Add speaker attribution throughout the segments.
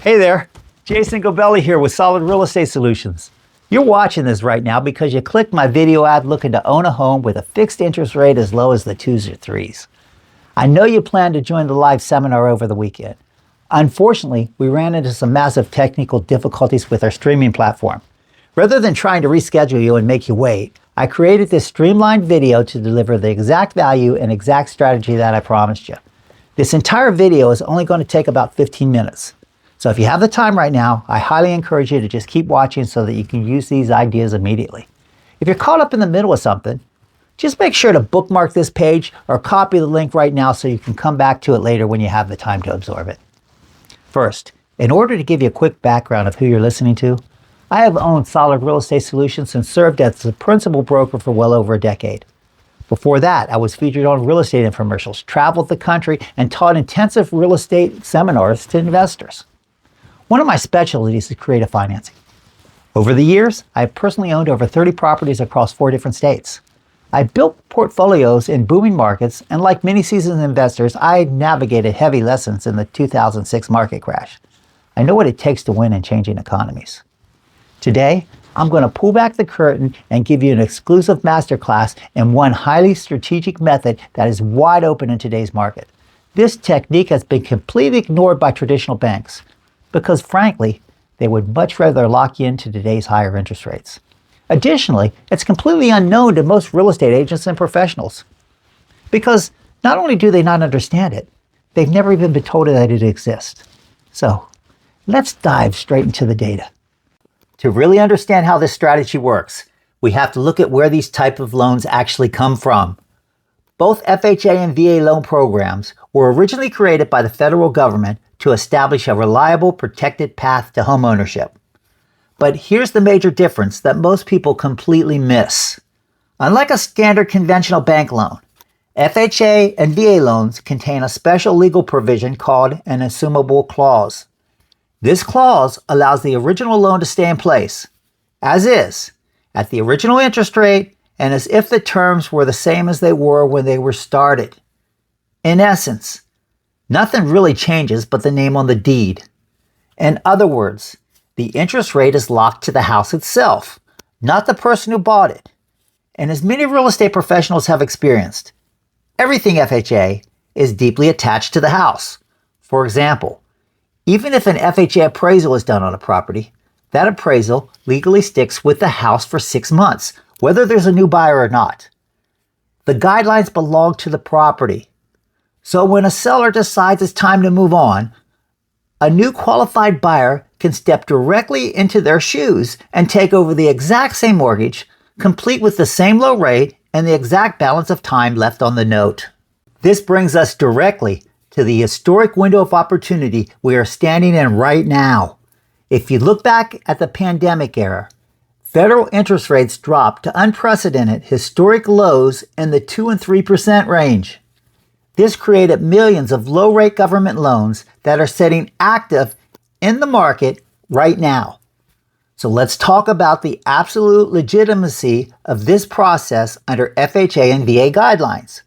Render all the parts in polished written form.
Speaker 1: Hey there, Jason Gobeli here with Solid Real Estate Solutions. You're watching this right now because you clicked my video ad looking to own a home with a fixed interest rate as low as the 2s or 3s. I know you plan to join the live seminar over the weekend. Unfortunately, we ran into some massive technical difficulties with our streaming platform. Rather than trying to reschedule you and make you wait, I created this streamlined video to deliver the exact value and exact strategy that I promised you. This entire video is only going to take about 15 minutes. So if you have the time right now, I highly encourage you to just keep watching so that you can use these ideas immediately. If you're caught up in the middle of something, just make sure to bookmark this page or copy the link right now so you can come back to it later when you have the time to absorb it. First, in order to give you a quick background of who you're listening to, I have owned Solid Real Estate Solutions and served as the principal broker for well over a decade. Before that, I was featured on real estate infomercials, traveled the country, and taught intensive real estate seminars to investors. One of my specialties is creative financing. Over the years, I've personally owned over 30 properties across 4 different states. I built portfolios in booming markets, and like many seasoned investors, I navigated heavy lessons in the 2006 market crash. I know what it takes to win in changing economies. Today, I'm going to pull back the curtain and give you an exclusive masterclass in one highly strategic method that is wide open in today's market. This technique has been completely ignored by traditional banks because, frankly, they would much rather lock you into today's higher interest rates. Additionally, it's completely unknown to most real estate agents and professionals because not only do they not understand it, they've never even been told that it exists. So, let's dive straight into the data. To really understand how this strategy works, we have to look at where these type of loans actually come from. Both FHA and VA loan programs were originally created by the federal government to establish a reliable, protected path to homeownership. But here's the major difference that most people completely miss. Unlike a standard conventional bank loan, FHA and VA loans contain a special legal provision called an Assumable clause. This clause allows the original loan to stay in place, as is, at the original interest rate and as if the terms were the same as they were when they were started. In essence, nothing really changes but the name on the deed. In other words, the interest rate is locked to the house itself, not the person who bought it. And as many real estate professionals have experienced, everything FHA is deeply attached to the house. For example, even if an FHA appraisal is done on a property, that appraisal legally sticks with the house for 6 months, whether there's a new buyer or not. The guidelines belong to the property. So when a seller decides it's time to move on, a new qualified buyer can step directly into their shoes and take over the exact same mortgage, complete with the same low rate and the exact balance of time left on the note. This brings us directly to the historic window of opportunity we are standing in right now. If you look back at the pandemic era, federal interest rates dropped to unprecedented historic lows in the 2 and 3% range. This created millions of low-rate government loans that are sitting active in the market right now. So let's talk about the absolute legitimacy of this process under FHA and VA guidelines.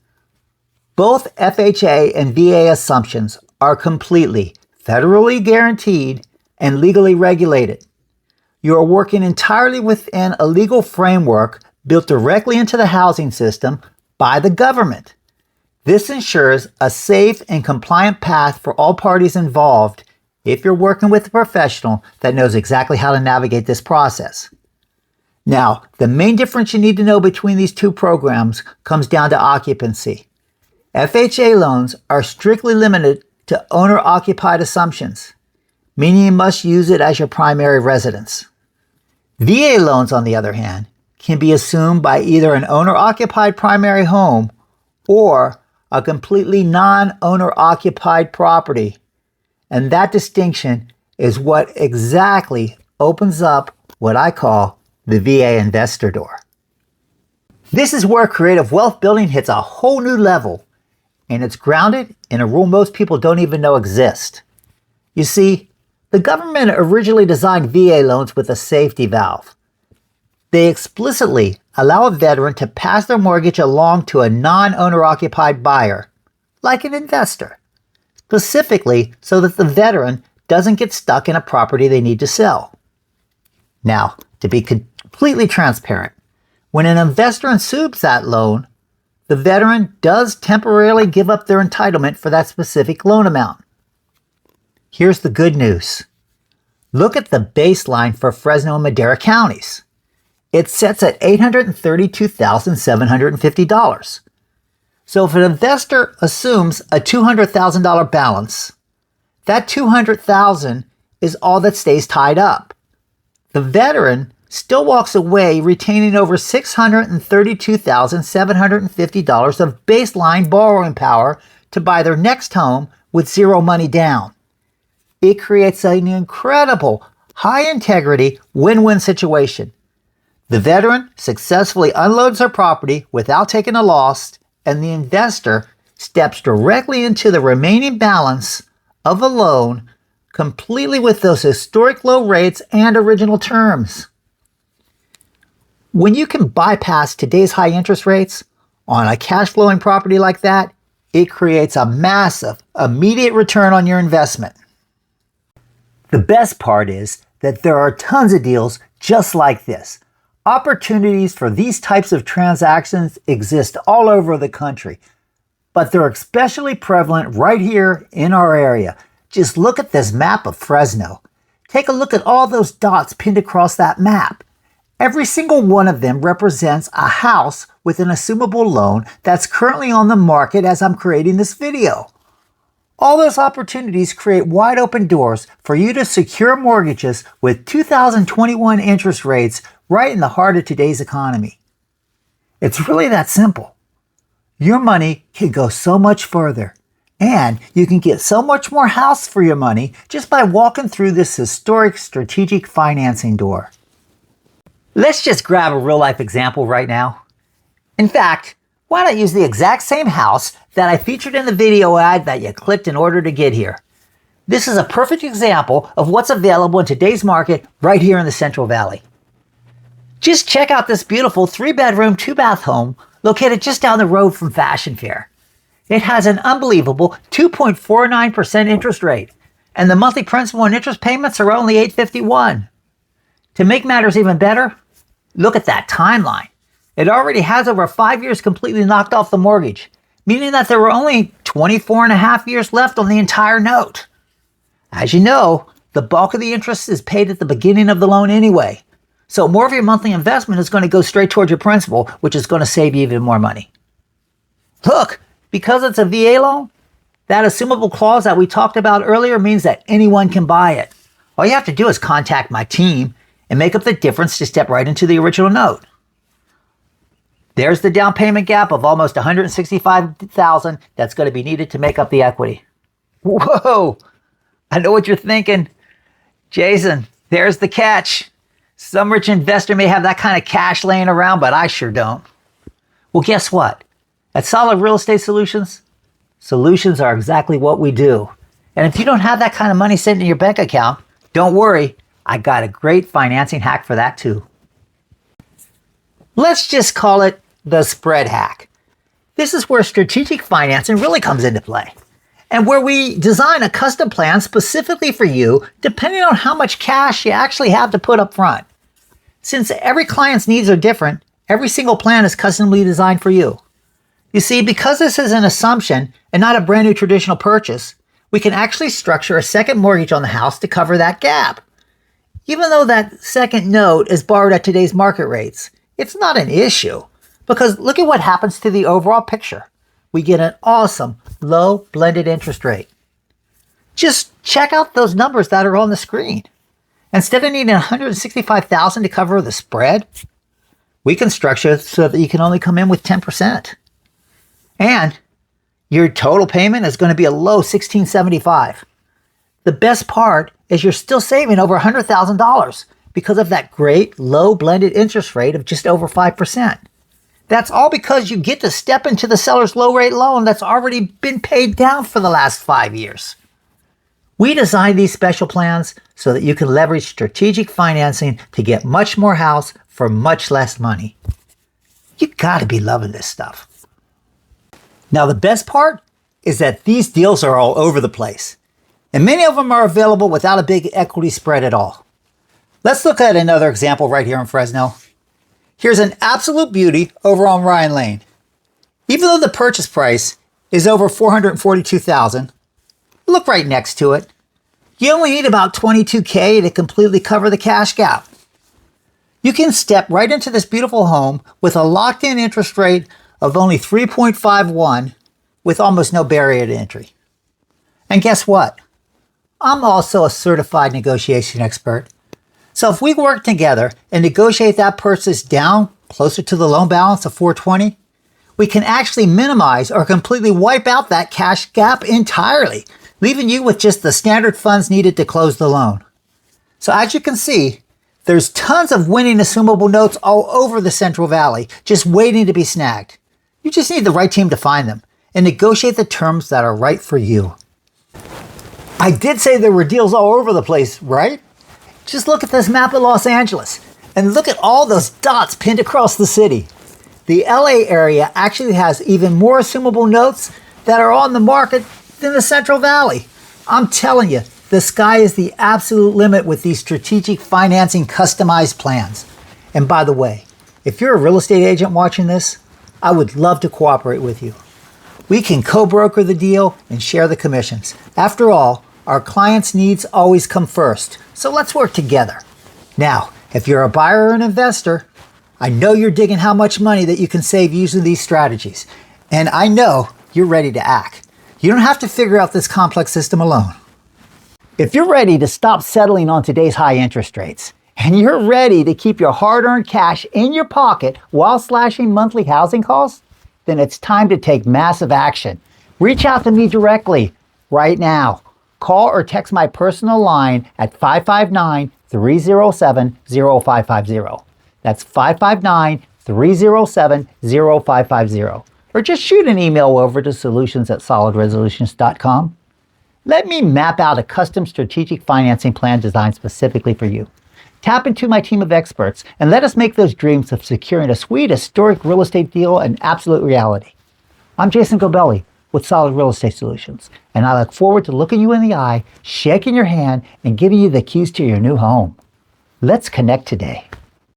Speaker 1: Both FHA and VA assumptions are completely federally guaranteed and legally regulated. You are working entirely within a legal framework built directly into the housing system by the government. This ensures a safe and compliant path for all parties involved if you're working with a professional that knows exactly how to navigate this process. Now, the main difference you need to know between these two programs comes down to occupancy. FHA loans are strictly limited to owner-occupied assumptions, meaning you must use it as your primary residence. VA loans, on the other hand, can be assumed by either an owner-occupied primary home or a completely non-owner-occupied property. And that distinction is what exactly opens up what I call the VA investor door. This is where creative wealth building hits a whole new level, and it's grounded in a rule most people don't even know exists. You see, the government originally designed VA loans with a safety valve. They explicitly allow a veteran to pass their mortgage along to a non-owner-occupied buyer, like an investor, specifically so that the veteran doesn't get stuck in a property they need to sell. Now, to be completely transparent, when an investor assumes that loan, the veteran does temporarily give up their entitlement for that specific loan amount. Here's the good news. Look at the baseline for Fresno and Madera counties. It sets at $832,750. So if an investor assumes a $200,000 balance, that $200,000 is all that stays tied up. The veteran still walks away retaining over $632,750 of baseline borrowing power to buy their next home with zero money down. It creates an incredible, high-integrity, win-win situation. The veteran successfully unloads their property without taking a loss, and the investor steps directly into the remaining balance of a loan, completely with those historic low rates and original terms. When you can bypass today's high interest rates on a cash flowing property like that, it creates a massive, immediate return on your investment. The best part is that there are tons of deals just like this. Opportunities for these types of transactions exist all over the country, but they're especially prevalent right here in our area. Just look at this map of Fresno. Take a look at all those dots pinned across that map. Every single one of them represents a house with an assumable loan that's currently on the market as I'm creating this video. All those opportunities create wide open doors for you to secure mortgages with 2021 interest rates right in the heart of today's economy. It's really that simple. Your money can go so much further, and you can get so much more house for your money just by walking through this historic strategic financing door. Let's just grab a real-life example right now. In fact, why not use the exact same house that I featured in the video ad that you clicked in order to get here? This is a perfect example of what's available in today's market right here in the Central Valley. Just check out this beautiful 3-bedroom, 2-bath home located just down the road from Fashion Fair. It has an unbelievable 2.49% interest rate, and the monthly principal and interest payments are only $851. To make matters even better, look at that timeline. It already has over 5 years completely knocked off the mortgage, meaning that there were only 24 and a half years left on the entire note. As you know, the bulk of the interest is paid at the beginning of the loan anyway, so more of your monthly investment is going to go straight towards your principal, which is going to save you even more money. Look, because it's a VA loan, that assumable clause that we talked about earlier means that anyone can buy it. All you have to do is contact my team and make up the difference to step right into the original note. There's the down payment gap of almost $165,000 that's going to be needed to make up the equity. Whoa! I know what you're thinking. Jason, there's the catch. Some rich investor may have that kind of cash laying around, but I sure don't. Well, guess what? At Solid Real Estate Solutions, solutions are exactly what we do. And if you don't have that kind of money sitting in your bank account, don't worry. I got a great financing hack for that too. Let's just call it the spread hack. This is where strategic financing really comes into play, and where we design a custom plan specifically for you depending on how much cash you actually have to put up front. Since every client's needs are different, every single plan is customly designed for you. You see, because this is an assumption and not a brand new traditional purchase, we can actually structure a second mortgage on the house to cover that gap. Even though that second note is borrowed at today's market rates, it's not an issue, because look at what happens to the overall picture. We get an awesome low blended interest rate. Just check out those numbers that are on the screen. Instead of needing $165,000 to cover the spread, we can structure it so that you can only come in with 10%. And your total payment is going to be a low $1,675. The best part is you're still saving over $100,000 because of that great low blended interest rate of just over 5%. That's all because you get to step into the seller's low rate loan that's already been paid down for the last 5 years. We designed these special plans so that you can leverage strategic financing to get much more house for much less money. You gotta be loving this stuff. Now the best part is that these deals are all over the place. And many of them are available without a big equity spread at all. Let's look at another example right here in Fresno. Here's an absolute beauty over on Ryan Lane. Even though the purchase price is over $442,000, look right next to it. You only need about $22K to completely cover the cash gap. You can step right into this beautiful home with a locked-in interest rate of only 3.51 with almost no barrier to entry. And guess what? I'm also a certified negotiation expert. So if we work together and negotiate that purchase down closer to the loan balance of $420, we can actually minimize or completely wipe out that cash gap entirely, leaving you with just the standard funds needed to close the loan. So as you can see, there's tons of winning assumable notes all over the Central Valley, just waiting to be snagged. You just need the right team to find them and negotiate the terms that are right for you. I did say there were deals all over the place, right? Just look at this map of Los Angeles and look at all those dots pinned across the city. The LA area actually has even more assumable notes that are on the market than the Central Valley. I'm telling you, the sky is the absolute limit with these strategic financing customized plans. And by the way, if you're a real estate agent watching this, I would love to cooperate with you. We can co-broker the deal and share the commissions. After all, our clients' needs always come first, so let's work together. Now, if you're a buyer or an investor, I know you're digging how much money that you can save using these strategies, and I know you're ready to act. You don't have to figure out this complex system alone. If you're ready to stop settling on today's high interest rates, and you're ready to keep your hard-earned cash in your pocket while slashing monthly housing costs, then it's time to take massive action. Reach out to me directly right now. Call or text my personal line at 559-307-0550. That's 559-307-0550. Or just shoot an email over to solutions@solidresolutions.com. Let me map out a custom strategic financing plan designed specifically for you. Tap into my team of experts and let us make those dreams of securing a sweet, historic real estate deal an absolute reality. I'm Jason Gobeli with Solid Real Estate Solutions, and I look forward to looking you in the eye, shaking your hand, and giving you the keys to your new home. Let's connect today.